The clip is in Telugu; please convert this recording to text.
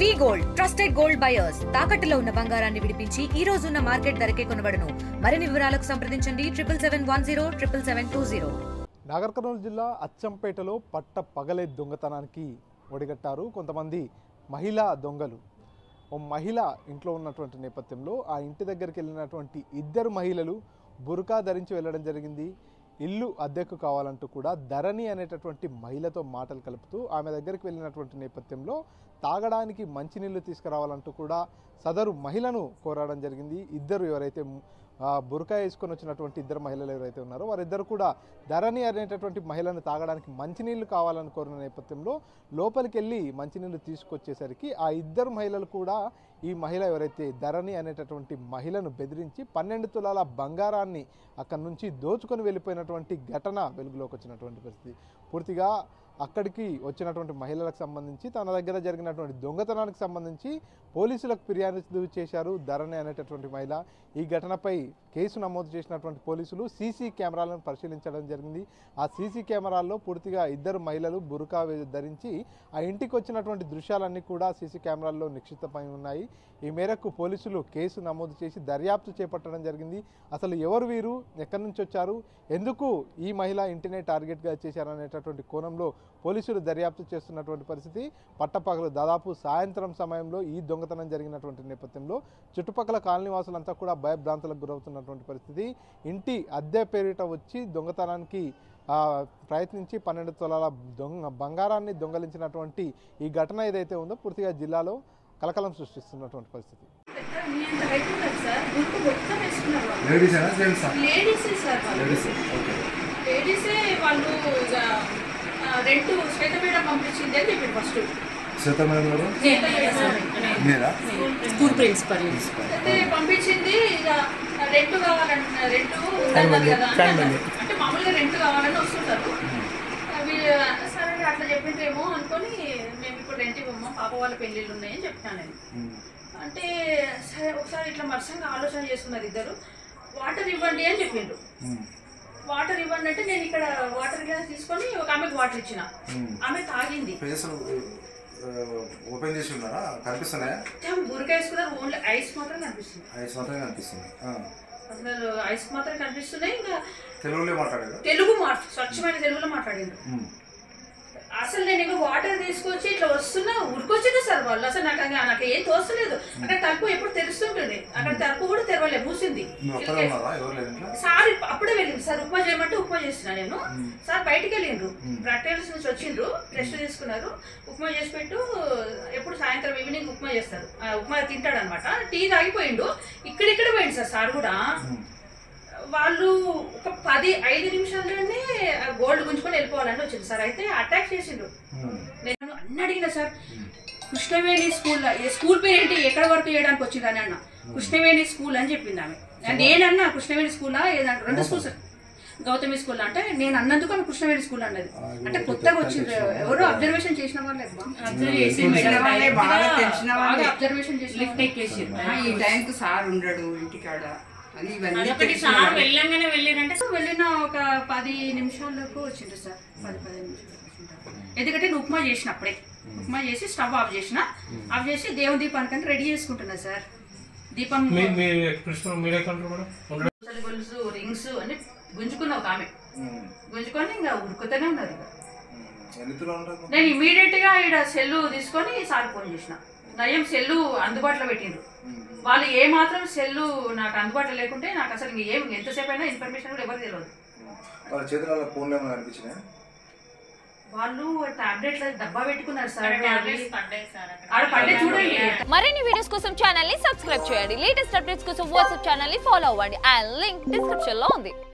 వి గోల్డ్ ట్రస్టెడ్ గోల్డ్ బయర్స్ తాకట్టులో ఉన్న బంగారాన్ని విడిపించి ఈ రోజు ఉన్న మార్కెట్ ధరకే కొనబడును. మరిన్ని వివరాలకు సంప్రదించండి 77107720. నాగర్ కర్నూలు జిల్లా అచ్చంపేటలో పట్ట పగలే దొంగతనానికి ఒడిగట్టారు కొంతమంది మహిళా దొంగలు. ఓ మహిళ ఇంట్లో ఉన్నటువంటి నేపథ్యంలో ఆ ఇంటి దగ్గరికి వెళ్ళినటువంటి ఇద్దరు మహిళలు బురకా ధరించి వెళ్ళడం జరిగింది. ఇల్లు అద్దెకు కావాలంటూ కూడా ధరణి అనేటటువంటి మహిళతో మాటలు కలుపుతూ ఆమె దగ్గరికి వెళ్ళినటువంటి నేపథ్యంలో తాగడానికి మంచినీళ్ళు తీసుకురావాలంటూ కూడా సదరు మహిళను కోరడం జరిగింది. ఇద్దరు ఎవరైతే బురకా వేసుకొని వచ్చినటువంటి ఇద్దరు మహిళలు ఎవరైతే ఉన్నారో వారిద్దరు కూడా ధరణి అనేటటువంటి మహిళను తాగడానికి మంచినీళ్ళు కావాలని కోరిన నేపథ్యంలో లోపలికి వెళ్ళి మంచినీళ్ళు తీసుకొచ్చేసరికి ఆ ఇద్దరు మహిళలు కూడా ఈ మహిళ ఎవరైతే ధరణి అనేటటువంటి మహిళను బెదిరించి 12 తులాల బంగారాన్ని అక్కడి నుంచి దోచుకొని వెళ్ళిపోయినటువంటి ఘటన వెలుగులోకి వచ్చినటువంటి పరిస్థితి. పూర్తిగా అక్కడికి వచ్చినటువంటి మహిళలకు సంబంధించి తన దగ్గర జరిగినటువంటి దొంగతనానికి సంబంధించి పోలీసులకు ఫిర్యాదు చేశారు ధరణి అనేటటువంటి మహిళ. ఈ ఘటనపై కేసు నమోదు చేసినటువంటి పోలీసులు సీసీ కెమెరాలను పరిశీలించడం జరిగింది. ఆ సీసీ కెమెరాల్లో పూర్తిగా ఇద్దరు మహిళలు బురకా ధరించి ఆ ఇంటికి వచ్చినటువంటి దృశ్యాలన్నీ కూడా సీసీ కెమెరాల్లో నిక్షిప్తమై ఉన్నాయి. ఈ మేరకు పోలీసులు కేసు నమోదు చేసి దర్యాప్తు చేపట్టడం జరిగింది. అసలు ఎవరు వీరు, ఎక్కడి నుంచి వచ్చారు, ఎందుకు ఈ మహిళ ఇంటినే టార్గెట్గా చేశారనేటటువంటి కోణంలో పోలీసులు దర్యాప్తు చేస్తున్నటువంటి పరిస్థితి. పట్టపగలు దాదాపు సాయంత్రం సమయంలో ఈ దొంగతనం జరిగినటువంటి నేపథ్యంలో చుట్టుపక్కల కాలనీవాసులంతా కూడా భయభ్రాంతులకు గురవుతున్నటువంటి పరిస్థితి. ఇంటి అద్దె పేరిట వచ్చి దొంగతనానికి ప్రయత్నించి 12 తులాల బంగారాన్ని దొంగలించినటువంటి ఈ ఘటన ఏదైతే ఉందో పూర్తిగా జిల్లాలో కలకలం సృష్టిస్తున్నటువంటి పరిస్థితి. రెంట్ శ్వేత మేడం పంపించింది అని చెప్పి ఫస్ట్ స్కూల్ ప్రిన్సిపల్ అయితే పంపించింది. ఇక రెంట్ కావాలంటే రెంట్ కదా అంటే మామూలుగా రెంట్ కావాలని వస్తుంటారు. అవి సరే అట్లా చెప్పిండ్రేమో అనుకొని మేము ఇప్పుడు రెంట్ ఇవ్వమ్మా, పాప వాళ్ళ పెళ్ళిళ్ళు ఉన్నాయని చెప్తాను నేను. అంటే సరే ఒకసారి ఇట్లా మర్సంగా ఆలోచన చేసుకున్నారు ఇద్దరు. వాటర్ ఇవ్వండి అని చెప్పిండ్రు. వాటర్ ఇవ్వండి అంటే నేను ఇక్కడ వాటర్ గ్లాస్ తీసుకొని ఒక ఆమెకు వాటర్ ఇచ్చిన. ఆమె తాగింది. ఓపెన్ చేసి ఉన్నారా? కనిపిస్తున్నాయా? బురక వేసుకున్నారు. ఓన్లీ ఐస్ మాత్రం కనిపిస్తుంది. ఐస్ మాత్రమే కనిపిస్తుంది. అసలు ఐస్ మాత్రం కనిపిస్తున్నాయి. ఇంకా తెలుగులో మాట్లాడారు. స్వచ్ఛమైన తెలుగులో మాట్లాడిండు. అసలు నేను ఇంకా వాటర్ తీసుకొచ్చి ఇట్లా వస్తున్నా ఉరికొచ్చింది సార్ వాళ్ళు. అసలు నాకు ఏం తోస్తలేదు. అక్కడ తలుపు ఎప్పుడు తెరుస్తుంటుంది, అక్కడ తలుపు కూడా తెరవలేదు, మూసింది. సార్ అప్పుడే వెళ్ళింది సార్. ఉప్మా చేయమంటే ఉప్మా చేస్తున్నా నేను. సార్ బయటికి వెళ్ళిండ్రు, ప్రాక్టికల్స్ నుంచి వచ్చిండ్రు, రెస్ట్ తీసుకున్నారు. ఉప్మా చేసి పెట్టు, ఎప్పుడు సాయంత్రం ఈవినింగ్ ఉప్మా చేస్తారు. ఉప్మా తింటాడు అనమాట. టీ తాగిపోయిండు. ఇక్కడిక్కడ పోయింది సార్ కూడా. వాళ్ళు ఒక 10-5 నిమిషాల్లోనే గోల్డ్ గుంజుకొని వెళ్ళిపోవాలని వచ్చింది సార్. అయితే అటాక్ చేసిండ్రు. నేను అన్ని అడిగిన సార్, కృష్ణవేణి స్కూల్ పేరు ఏంటి, ఎక్కడ వరకు చేయడానికి వచ్చిందని అన్న. కృష్ణవేణి స్కూల్ అని చెప్పింది ఆమె. నేనన్నా కృష్ణవేణి స్కూలా ఏదంటే 2 స్కూల్స్ గౌతమి స్కూల్ అంటే నేను అన్నందుకు ఆమె కృష్ణవేణి స్కూల్ అన్నది. అంటే కొత్తగా వచ్చింది, ఎవరో అబ్జర్వేషన్ చేసిన వాళ్ళే అబ్జర్వేషన్ చేసి లిఫ్ట్ ఎక్కేసి ఈ టైంకి సార్ ఉండడు ఇంటికాడ. వెళ్ళిన ఒక 10 నిమిషాలకు వచ్చిండ్రు సార్. 10-15 నిమిషాలు. ఎందుకంటే నువ్వు ఉప్మా చేసినప్పుడే ఉప్మా చేసి స్టవ్ ఆఫ్ చేసి దేవుని దీపానికంటే రెడీ చేసుకుంటున్నా సార్. దీపం గొలుసు రింగ్స్ అన్ని గుంజుకున్నా ఒక ఆమె. గుంజుకొని ఇంకా ఉరుకుతూనే ఉన్నారు. నేను ఇమీడియట్ గా ఇక్కడ సెల్లు తీసుకొని సార్ ఫోన్ చేసిన. నయం సెల్లు అందుబాటులో పెట్టిండ్రు. వాళ్ళు ఏ మాత్రం సెల్లు నాకు అందుబాటులో లేకుంటే నాకు అసలు ఎంతసేపు అయినా ఇన్ఫర్మేషన్ కూడా ఎవరు తెలియదు. వాళ్ళు టాబ్లెట్ల డబ్బా పెట్టుకున్నారు సార్. చూడండి. మరిన్ని వీడియోస్ కోసం ఛానల్ ని సబ్స్క్రైబ్ చేయండి. లేటెస్ట్ అప్డేట్స్ కోసం వాట్సాప్ ఛానల్ ని ఫాలో అవ్వండి. అండ్ లింక్ డిస్క్రిప్షన్ లో ఉంది.